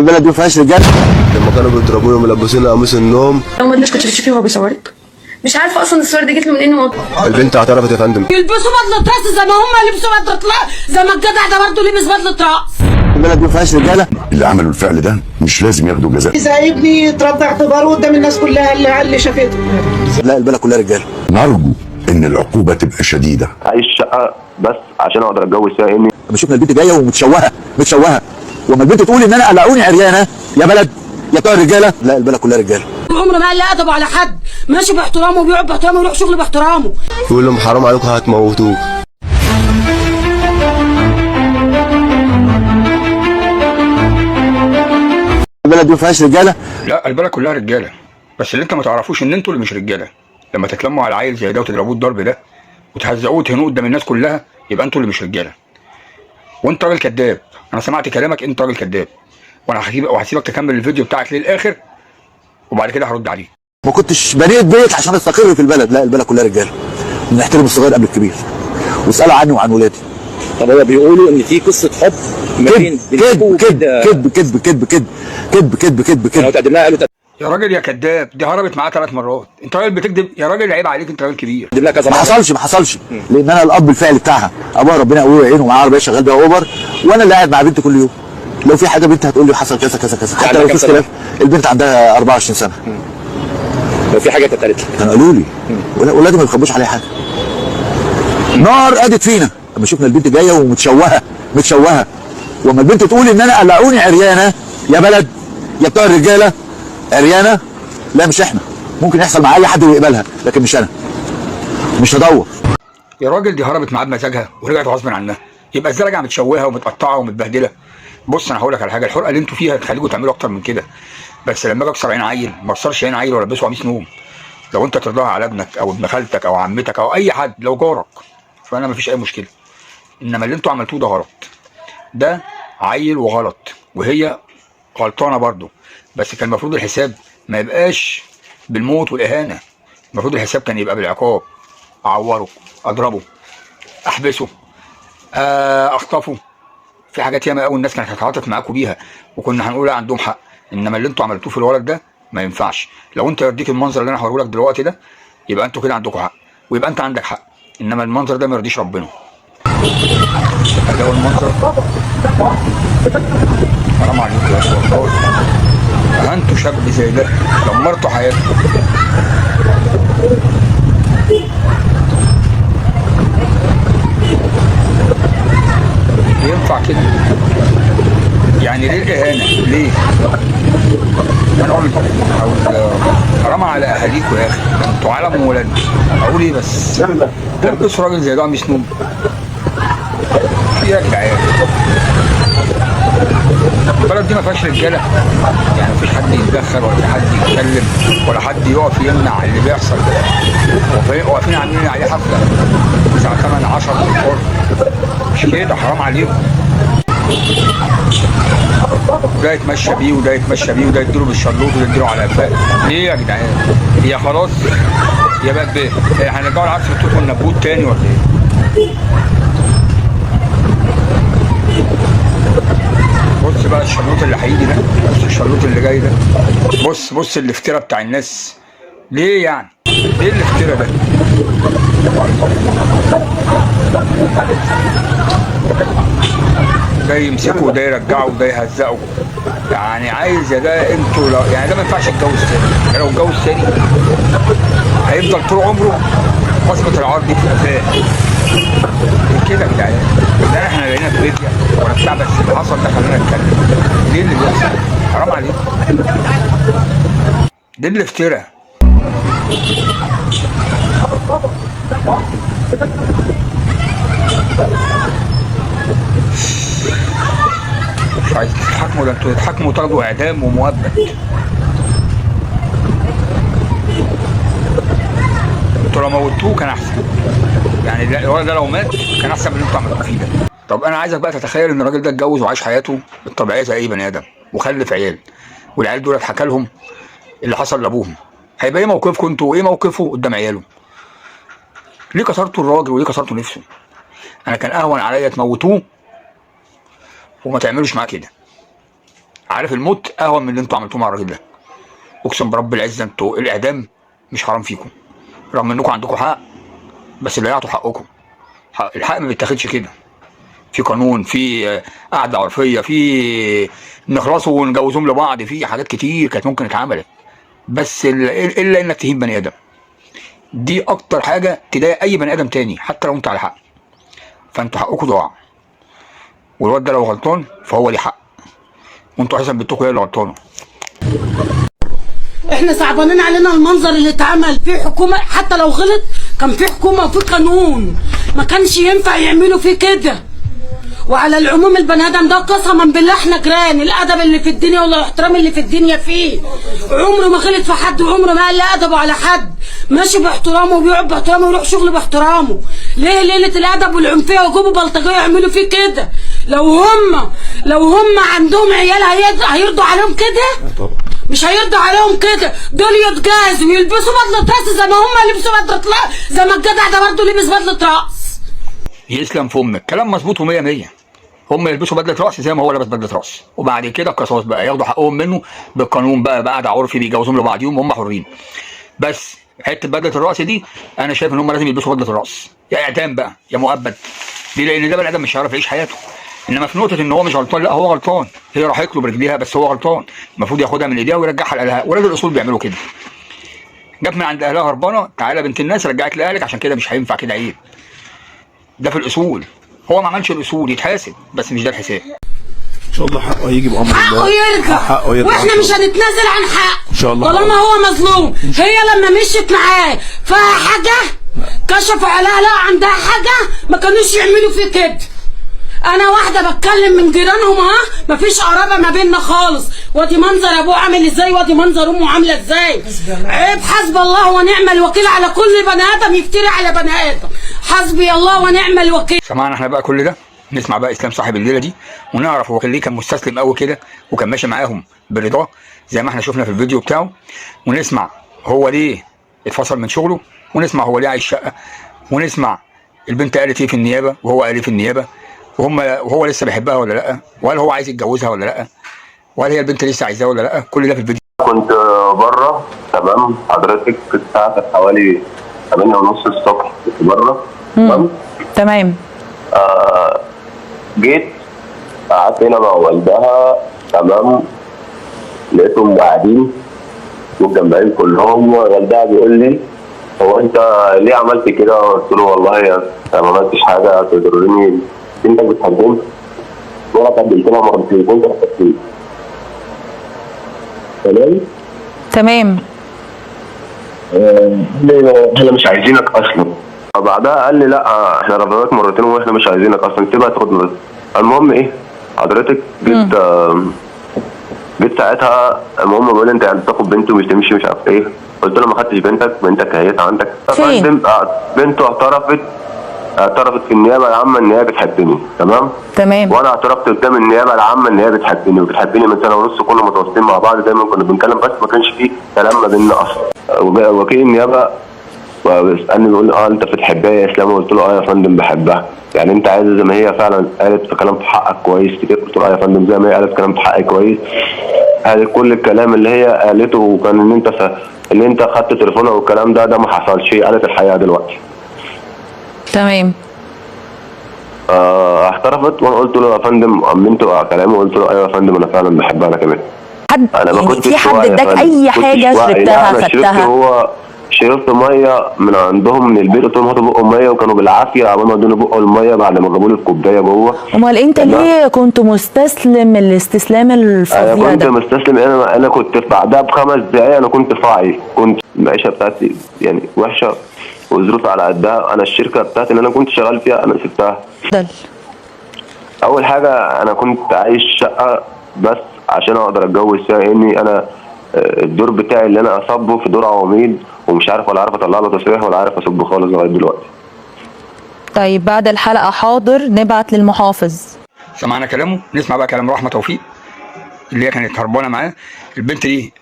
البلد دي ما فيهاش رجاله. لما كانوا بيضربوني وملبسيني قميص النوم. لو ما كنت بتشوفيه وهو بيصورك. مش عارفه اصلا الصور دي جت له منين. البنت اعترفت يا فندم. يلبسوا بدله راس زي ما هم لبسوا بدله راس، زي ما الجدع ده برضه لبس بدله راس. البلد دي ما فيهاش رجاله. اللي عملوا الفعل ده مش لازم ياخدوا جزاء. إذا ابني اترد اعتباره قدام الناس كلها اللي شافته. لا البلد كلها رجاله. نرجو ان العقوبه تبقى شديده. عايز شقه بس عشان اقدر اتجوز فيها ابني. لما شفنا البنت جايه ومتشوهه وما البنت تقول ان انا قلعوني عريانه يا بلد يا بتوع الرجاله. لا البلد كلها رجاله. عمره ما قال لا ادبه على حد، ماشي باحترامه وبيقعد باحترامه ويروح شغله باحترامه. يقول لهم حرام عليكم هتموتوه. البلد دي ما فيهاش رجاله. لا البلد كلها رجاله، بس اللي انت ما تعرفوش ان انتوا اللي مش رجاله. لما تتلموا على عيل زي ده وتضربوه الضرب ده وتهزقوه وتهنوه قدام الناس كلها، يبقى انتوا اللي مش رجاله. وانت راجل كذاب، انا سمعت كلامك، انت راجل كذاب. وانا هسيبك تكمل الفيديو بتاعك للاخر وبعد كده هرد عليك. ما كنتش بنيت بيت عشان استقر في البلد. لا البلد كلها رجاله. بنحترم الصغير قبل الكبير. واسالوا عني وعن ولادي. طب هو بيقولوا ان في قصه حب ما بين كذب كذب كذب كذب كذب كذب كذب كذب كذب. لو تقدمناها قالوا يا راجل يا كذاب، دي هربت معاه 3 مرات. انت راجل بتكذب يا راجل، عيب عليك، انت راجل كبير. تقدم لها كذا ما حصلش لان انا الاب الفعلي بتاعها. ابوها ربنا يقويه ويعينه معاه عربيه شغال بيها اوبر، وانا اللي قاعد مع بنتي كل يوم. لو في حاجه بنتي هتقول لي حصل كذا كذا كذا، حتى لو في اختلاف. البنت عندها 24 سنه. لو في حاجه كانت قالت لك كانوا قالوا لي ولادي ما بيخبوش عليا حاجه. نار قادت فينا لما شفنا البنت جايه متشوهه وما البنت تقول ان انا قلعوني عريانه يا بلد يا بتوع الرجاله. عريانه؟ لا مش احنا، ممكن يحصل مع اي حد ويقبلها، لكن مش انا، مش هدور. يا راجل دي هربت معاه بمزاجها ورجعت غصب عنها، يبقى ازاي راجعه متشوهه ومتقطعه ومتبهدله؟ بص انا هقول لك على حاجه، الحرقه اللي انتوا فيها تخليكم تعملوا اكتر من كده. بس لما اجي اكسر عين عيل ما اكسرش عين عيل ولا البسه قميص نوم. لو انت ترضاها على ابنك او ابن خالتك او عمتك او اي حد، لو جارك، فانا مفيش اي مشكله. انما اللي انتوا عملتوه ده غلط، ده عيل وغلط، وهي غلطانه برضه. بس كان المفروض الحساب ما يبقاش بالموت والاهانه، المفروض الحساب كان يبقى بالعقاب. اعوره، اضربه، احبسه، اخطفه. في حاجات ياما قوي الناس كانت هتتعاطف معاكم بيها وكنا هنقول لا عندهم حق. انما اللي انتوا عملتوه في الولد ده ما ينفعش. لو انت يرضيك المنظر اللي انا هوريه لك دلوقتي ده، يبقى انتوا كده عندكم حق ويبقى انت عندك حق. انما المنظر ده ما يرضيش ربنا. ده هو المنظر. حرام عليكم يا والله، انتوا شاب زي ده دمرتوا حياتكم. ينفع كده؟ يعني ليه الاهانه؟ ليه؟ انا اقول حرام على اهاليكم يا اخي، انتوا عالم ولادنا. اقول ايه بس؟ تلبسوا راجل زي ده قميص نوم. يا جدعان البلد دي ما فيهاش رجاله، يعني مفيش حد يتدخل ولا حد يتكلم ولا حد يقف يمنع اللي بيحصل ده. واقفين عاملين عليه حفله الساعه 8 10 بالفرق. مش كده؟ حرام عليكم. ده يتمشى بيه وده يتمشى بيه وده يديله بالشلوط وده يديله على قفاه. ليه يا جدعان؟ هي خلاص يا بقى هنرجعوا لعرس التوت والنبوت تاني ولا ايه؟ بص بقى الشلوط اللي هيجي ده، بص الشلوط اللي جاي ده، بص الافتراء بتاع الناس. ليه يعني؟ ايه الافتراء ده؟ ده يمسكه وده يرجعه وده يهزقه. يعني عايز يا ده انتوا يعني ده ما ينفعش يتجوز تاني. يعني لو اتجوز تاني هيفضل طول عمره وصفة العار دي في قفاه. كده يا جدعان، ده احنا لقينا في فيديو ولا بتاع، بس اللي حصل ده خلينا نتكلم. ليه اللي بيحصل؟ حرام عليك. ده اللي افترى. مش عايز تتحاكموا، ده انتوا تتحاكموا وتاخدوا اعدام ومؤبد. انتوا لو موتوه كان احسن. يعني الولد ده لو مات كان احسن من اللي انتوا عملتوه فيه ده. طب انا عايزك بقى تتخيل ان الراجل ده اتجوز وعاش حياته الطبيعيه زي اي بني ادم وخلف عيال، والعيال دول اتحكى لهم اللي حصل لابوهم. هيبقى ايه موقفكم انتوا وايه موقفه قدام عياله؟ ليه كسرتوا الراجل وليه كسرتوا نفسه؟ انا كان اهون عليا تموتوه وما تعملوش معاه كده. عارف الموت اهون من اللي انتوا عملتوه مع الراجل ده. اقسم برب العزه انتوا الاعدام مش حرام فيكم، رغم انكم عندكم حق، بس ضيعتوا حقكم. الحق ما بيتاخدش كده، في قانون، في قعده عرفيه، في نخلصوا ونجوزهم لبعض، في حاجات كتير كانت ممكن اتعملت، بس الا انك تهين بني ادم. دي اكتر حاجه تضايق اي بني ادم تاني حتى لو انت على حق. فانتوا حقكم ضاع، والواد ده لو غلطان فهو ليه حق، وانتوا حسن بنتكم هي اللي غلطانه. احنا صعبانين علينا المنظر اللي اتعمل في حكومه، حتى لو غلط كان في حكومه وفي قانون، ما كانش ينفع يعملوا فيه كده. وعلى العموم البني ادم ده قسما بالله احنا جيران، الادب اللي في الدنيا والاحترام اللي في الدنيا فيه، عمره ما غلط في حد وعمره ما قال ادبه على حد، ماشي باحترامه وبيقعد باحترامه ويروح شغله باحترامه. ليه ليله الادب والعنفيه ويجيبوا بلطجيه يعملوا فيه كده؟ لو هم عندهم عيال هيرضوا عليهم كده؟ مش هيرضوا عليهم كده. دول يتجازوا ويلبسوا بدله رأس زي ما هم لبسوا بدله رأس، زي ما الجدع ده برضه لبس بدله رأس. يسلم في امك، كلام مظبوط و100 100. هم يلبسوا بدله رأس زي ما هو لابس بدله رأس، وبعد كده قصاص بقى، ياخدوا حقهم منه بالقانون بقى قعده عرفي بيجوزهم لبعضيهم وهم حرين. بس حته بدله الرأس دي انا شايف ان هم لازم يلبسوا بدله الرأس، يا اعدام بقى يا مؤبد. ليه؟ لان ده بني ادم مش هيعرف يعيش حياته. انما في نقطه ان هو مش غلطان، لا هو غلطان، هي راحت له برجليها بس هو غلطان، المفروض ياخدها من ايديها ويرجعها لاهلها. ولاد الاصول بيعملوا كده، جت من عند اهلها هربانه، تعالى بنت الناس رجعت لاهلك، عشان كده مش هينفع كده، عيب. ده في الاصول، هو ما عملش الاصول يتحاسب، بس مش ده الحساب. ان شاء الله حقه هيجي بامر الله، حقه يرجع، واحنا مش هنتنازل عن حقه ان شاء الله طالما هو مظلوم. هي لما مشيت معاه فيها حاجه، كشفوا عليها لا عندها حاجه، ما كانوش يعملوا فيه كده. انا واحده بتكلم من جيرانهم، مفيش قرابه ما بيننا خالص، وادي منظر ابوه عامل ازاي وادي منظر امه عامله ازاي. عيب، حسبي الله ونعم الوكيل على كل بني ادم يفتري على بني ادم. حسبي الله ونعم الوكيل. سمعنا احنا بقى كل ده، نسمع بقى اسلام صاحب الليله دي ونعرف هو ليه كان مستسلم قوي كده وكان ماشي معاهم برضاه زي ما احنا شفنا في الفيديو بتاعه، ونسمع هو ليه اتفصل من شغله، ونسمع هو ليه عايش شقه، ونسمع البنت قالت ايه في النيابه وهو قال ايه في النيابه، وهو لسه بيحبها ولا لا، وهل هو عايز يتجوزها ولا لا، وهل هي البنت لسه عايزاه ولا لا. كل ده في الفيديو. كنت بره تمام، حضرتك الساعه كانت حوالي 8:30 الصبح، كنت بره تمام. جيت قعدت هنا مع والدها تمام، لقيتهم قاعدين متجمعين كلهم، والدها بيقول لي هو انت ليه عملت كده؟ قلت له والله انا ما عملتش حاجه تضرني، انت بتحبني وانا قبلت لها مرتين كنت حبيتني. تمام. احنا مش عايزينك اصلا. بعدها قال لي لا احنا رفضناك مرتين واحنا مش عايزينك اصلا، سيبها تاخد مرتين. المهم ايه حضرتك جيت ساعتها، المهم بيقول لي انت يعني تاخد بنتي ومش تمشي مش عارف ايه. قلت له ما خدتش بنتك هي عندك. فين؟ بنته اعترفت في النيابه العامه ان هي بتحبني تمام، وانا اعترفت قدام النيابه العامه ان هي بتحبني وبتحبني من سنه ونص، كنا متواصلين مع بعض دايما كنا بنتكلم، بس ما كانش فيه كلام ما بيننا اصلا. وكيل النيابه بيسالني بيقول لي انت بتحبها يا اسلام؟ قلت له يا فندم بحبها. يعني انت عايز زي ما هي فعلا قالت في كلام في حقك كويس كتير؟ قلت له يا فندم زي ما هي قالت كلام في حقي كويس، قالت كل الكلام اللي هي قالته، وكان ان انت خدت تليفونها والكلام ده ما حصلش، قالت الحقيقه دلوقتي. تمام. اعترفت، وانا قلت له يا فندم امنت كلامي، وقلت له ايوه يا فندم انا فعلا بحبها انا كمان. انا ما كنتش في حد اداك اي حاجه شربتها خدتها؟ هو شربت ميه من عندهم من البيت، قلت لهم هاتوا بقوا ميه، وكانوا بالعافيه عمالين يدوني بقوا الميه بعد ما جابوا لي الكوبايه جوه. امال انت ليه كنت مستسلم الاستسلام الفظيع ده؟ انا كنت مستسلم، انا كنت بعدها ب5 دقايق انا كنت فاعي، كنت المعيشه بتاعتي يعني وحشه وظروف على قدها. انا الشركه بتاعتي اللي انا كنت شغال فيها انا سبتها. اول حاجه انا كنت عايش شقه بس عشان اقدر اتجوز فيها، اني انا الدور بتاعي اللي انا اصبه في دور عواميد، ومش عارف ولا عارف اطلع له تصريح ولا عارف اصبه خالص لغايه دلوقتي. طيب بعد الحلقه حاضر نبعت للمحافظ. سمعنا كلامه، نسمع بقى كلام رحمه توفيق اللي هي كانت هربانه معاه. البنت دي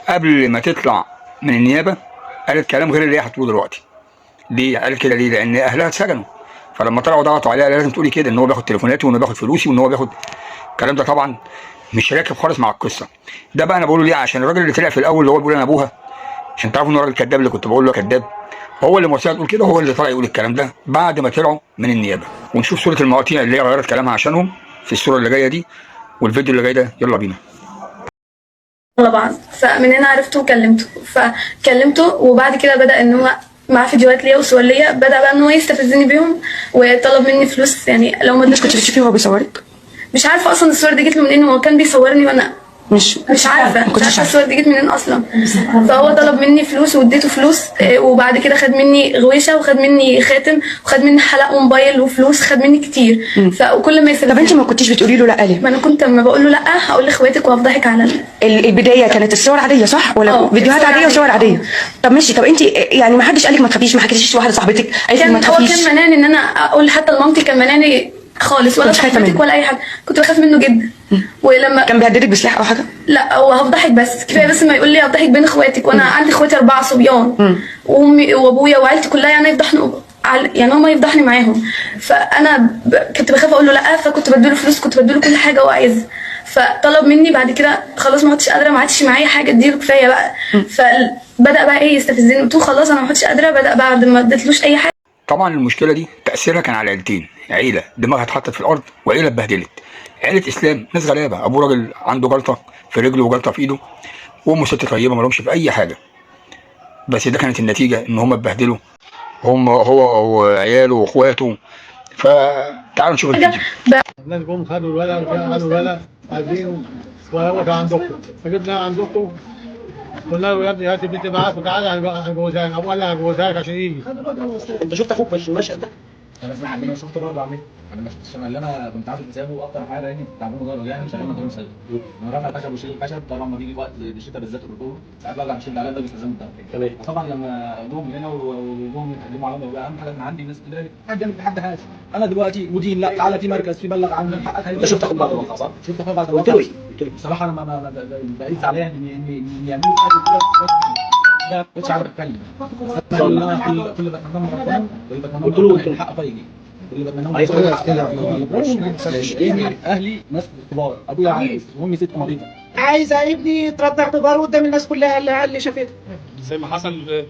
قبل ما تطلع من النيابه قالت كلام غير اللي هي هتقوله دلوقتي. ليه قالت كده؟ ليه؟ لان اهلها اتسجنوا، فلما طلعوا ضغطوا عليها لازم تقولي كده ان هو بياخد تليفوناتي وان هو بياخد فلوسي وان هو بياخد الكلام ده. طبعا مش راكب خالص مع القصه. ده بقى انا بقوله ليه؟ عشان الراجل اللي طلع في الاول اللي هو بيقول انا ابوها، عشان تعرفوا ان الراجل كذاب اللي كنت بقول له كذاب، هو اللي موصيها تقول كده، هو اللي طالع يقول الكلام ده بعد ما طلعوا من النيابه. ونشوف صوره المقاطيع اللي هي غيرت كلامها عشانهم في الصوره اللي جايه دي، والفيديو اللي جاي ده. يلا بينا. بعض، فمن هنا عرفته فكلمته وبعد كده بدأ ان هو مع فيديوهات ليا وصور ليا، بدأ بقى ان هو يستفزني بيهم وطلب مني فلوس. يعني لو ما كنت بتشوفيه وهو بيصورك؟ مش عارفه اصلا الصور دي جت له منين، هو كان بيصورني وانا مش عارفه الصور دي جت منين اصلا. فهو طلب مني فلوس واديته فلوس، وبعد كده خد مني غويشه وخد مني خاتم وخد مني حلق وموبايل وفلوس، خد مني كتير. فكل ما يسأل. طب انت ما كنتيش بتقولي له لا ليه؟ ما انا كنت لما بقول له لا هقول لاخواتك وهفضحك على البدايه كانت الصور عاديه صح ولا فيديوهات عاديه وصور عاديه؟ طب ماشي. طب انت يعني ما حدش قال لك ما تخافيش؟ ما حكيتيش لواحده صاحبتك قالت لك ما تخافيش؟ هو كان مناني ان انا اقول حتى لمامتي، كان مناني خالص ولا صاحبتك ولا اي حاجه، كنت بخاف منه جدا. ولما كان بيهددك بسلاح او حاجه؟ لا هو هفضحك بس، كفايه بس ما يقول لي هفضحك بين اخواتك، وانا عندي اخواتي 4 صبيان وامي وابويا وعيلتي كلها، يعني يفضحني، يعني هما يفضحني معاهم. فانا كنت بخاف اقول له لا، فكنت بديله فلوس، كنت بديله كل حاجه هو عايزها. فطلب مني بعد كده خلاص ما عدتش قادره، ما عادش معايا حاجه اديله كفايه بقى. فبدا بقى ايه يستفزني، قلت له خلاص انا ما عدتش قادره. بدا بعد ما اديتلوش اي حاجه. طبعا المشكله دي تاثيرها كان على عيلتين، عيله دماغها اتحطت في الارض وعيله اتبهدلت. عيله اسلام ناس غلابه، ابوه راجل عنده جلطه في رجله وجلطه في ايده، وامه ست طيبه ما لهمش في اي حاجه. بس ده كانت النتيجه ان هم اتبهدلوا، هو وعياله واخواته. فتعالوا نشوف الفيديو. الناس جم خدوا الولد عايزينه، وهو كان عند اخته، فجبنا عند اخته قلنا له يا ابني هات البنت معاك وتعالى هنجوزها. ابوه قال لي هنجوزها لك عشان يجي. انت شفت اخوك في المشهد ده؟ انا شفت برضه عملت، انا ما شفتش. انا اللي انا كنت عارف حسابه اكتر حاجه يعني كنت عامله مجرد يعني عشان ما مسدس. انا رافع الخشب وشيل الخشب. طبعا لما بيجي وقت الشتاء بالذات الرطوبه ساعات بقى نشيل عليها ده بيستلزم الدم. طبعا لما جم هنا وجم يتكلموا عليا وبقى اهم حاجه ان عندي ناس كده حد يعمل حد حاجه. انا دلوقتي مدير، لا تعالى في مركز في بلغ عن حقك. انت شفت اخوك بعد الواقعه صح؟ شفت اخوك بعد الواقعه. قلت له بصراحه انا ما بقيت زعلان ان يعملوا حاجه كده. لا مش عارف اتكلم. كل بتمنى ربنا قلت له الحق يجي. اللي بتمنى اهلي ناس كبار، ابويا عايز وامي ست مريضه. عايزه ابني يترد اعتباره قدام الناس كلها اللي شافته، زي ما حصل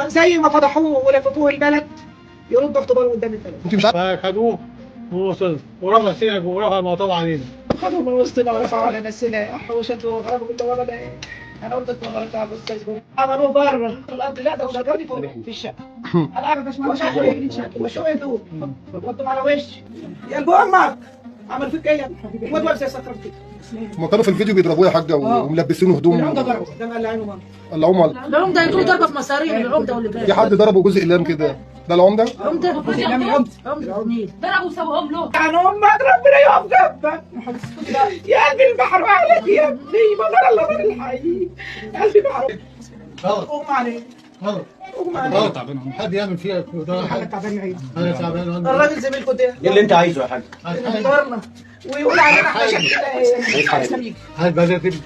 زي ما فضحوه ولفتوه البلد، يردوا اعتباره قدام البلد. انت مش عارف. خدوه ووصل ورفع السلاح ورفع الموضوع علينا. خدوه من وسطنا ورفعوا علينا السلاح وشدوا وخرجوا من الورا ده. انا قلت لكم غلط على الاستاذ عملوه بره الارض. لا ده وشغلني فوق في الشقه. انا قاعد اسمع وشويه دول وحطهم على وشي. يا ابو امك عمل فيك ايه؟ واد واد زي سكرت كده. هم كانوا في الفيديو بيضربوه يا حاجه وملبسينه هدوم. العمده ضربه ده قال لي عينه مره. العمده العمده يدوا ضربه في مصاريه العمده واللي في حد ضربه جزء اقلام كده. ده العمده؟ عمده ضربوا سوهم له. عن امك ربنا يقف جنبك. يا قلبي البحر وعليك يا ابني، بدر الله من الحي. يا قلبي البحر اغمى عليك. اغمى عليك. تعبان. حد يعمل فيها حاجه تعبان عيد. انا تعبان. الراجل زميلكم ده ايه اللي انت عايزه يا حاج؟ يدورنا ويقول علينا احنا شكلنا هل بدات فين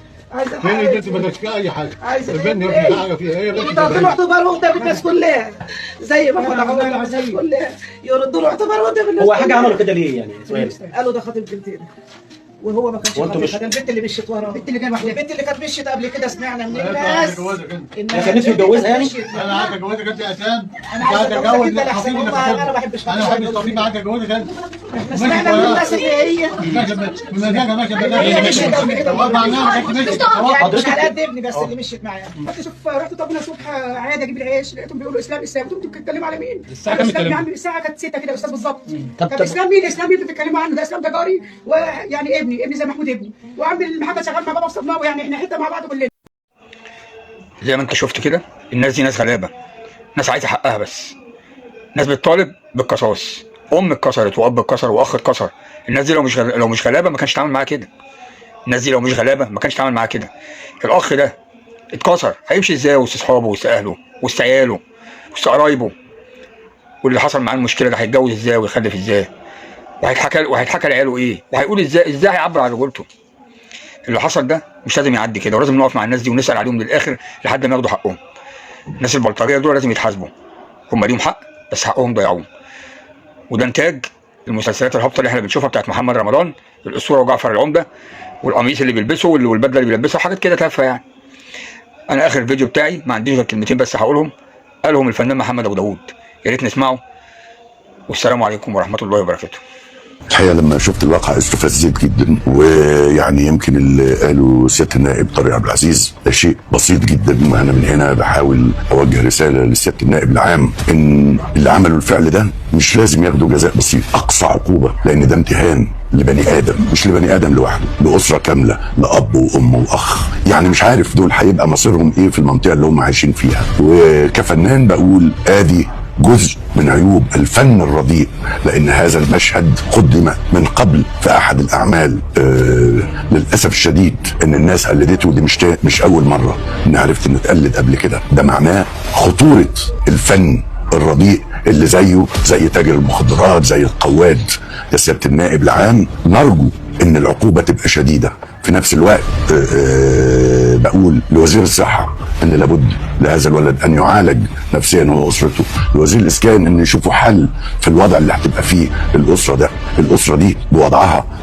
البنت؟ ما كانش فيها اي حاجه. البنت ما فيها حاجه فيها. هي بنت يردوا له اعتباره قدام الناس كلها زي ما فضحوا قدام الناس كلها. يردوا له اعتباره قدام الناس. هو حاجه عملوا كده ليه يعني؟ سؤال. قالوا ده خاطب بنتين وهو ما كانش خاطب. ده البنت اللي مشيت وراه، البنت اللي جايه واحده، البنت اللي كانت مشيت قبل كده سمعنا من الناس انها كان نفسه يتجوزها يعني. انا عايز اتجوزك انت يا اسلام. انا عايز اتجوزك انت احسن. انا ما بحبش انا ما بحبش الخطيب. عايز اتجوزك انت. احنا سمعنا من الناس اللي هي مش على قد ابني بس اللي مشيت معايا. رحت شوف رحت طب الصبح عادي اجيب العيش لقيتهم بيقولوا اسلام اسلام. انتوا بتتكلموا على مين؟ اسلام يا عم الساعه كانت 6 كده يا استاذ بالظبط. طب اسلام مين؟ اسلام مين اللي بتتكلموا عنه؟ ده اسلام ده جاري ويعني ابني زي محمود ابني، وعم محمد شغال مع بابا في صبناوي، يعني احنا حته مع بعض كلنا. زي ما انت شفت كده الناس دي ناس غلابه، ناس عايزه حقها بس، ناس بتطالب بالقصاص. ام اتكسرت واب اتكسر واخ اتكسر. الناس دي لو مش غلابه ما كانش تعمل معاها كده. الناس دي لو مش غلابه ما كانش تعمل معاها كده. الاخ ده اتكسر هيمشي ازاي وسط اصحابه وسط اهله وسط عياله وسط قرايبه؟ واللي حصل معاه المشكله ده هيتجوز ازاي ويخلف ازاي؟ وهيتحكى لعياله ايه؟ وهيقول ازاي هيعبر عن رجولته؟ اللي حصل ده مش لازم يعدي كده، ولازم نقف مع الناس دي ونسال عليهم للاخر لحد ما ياخدوا حقهم. الناس البلطجيه دول لازم يتحاسبوا، هم ليهم حق بس حقهم ضيعوه. وده انتاج المسلسلات الهابطه اللي احنا بنشوفها بتاعت محمد رمضان، الاسطوره وجعفر العمده، والقميص اللي بيلبسه والبدله اللي بيلبسها، حاجات كده تافهه يعني. انا اخر فيديو بتاعي ما عنديش غير كلمتين بس هقولهم، قالهم الفنان محمد ابو داوود، يا ريت نسمعه. والسلام عليكم ورحمه الله وبركاته. الحقيقه لما شفت الواقع استفزت جدا، ويعني يمكن اللي قاله سياده النائب طارق عبد العزيز ده شيء بسيط جدا، وانا من هنا بحاول اوجه رساله لسياده النائب العام ان اللي عملوا الفعل ده مش لازم ياخدوا جزاء بسيط، اقصى عقوبه، لان ده امتهان لبني ادم، مش لبني ادم لوحده، لاسره كامله، لاب وام واخ. يعني مش عارف دول هيبقى مصيرهم ايه في المنطقه اللي هم عايشين فيها. وكفنان بقول ادي جزء من عيوب الفن الرديء، لان هذا المشهد قدم من قبل في احد الاعمال. للاسف الشديد ان الناس قلدته، دي مش اول مره ان عرفت انه اتقلد قبل كده. ده معناه خطوره الفن الرديء اللي زي تاجر المخدرات، زي القواد. يا سياده النائب العام، نرجو ان العقوبه تبقى شديده. في نفس الوقت بقول لوزير الصحه ان لابد لهذا الولد ان يعالج نفسيا هو واسرته، لوزير الاسكان ان يشوفوا حل في الوضع اللي هتبقى فيه الاسره دي بوضعها في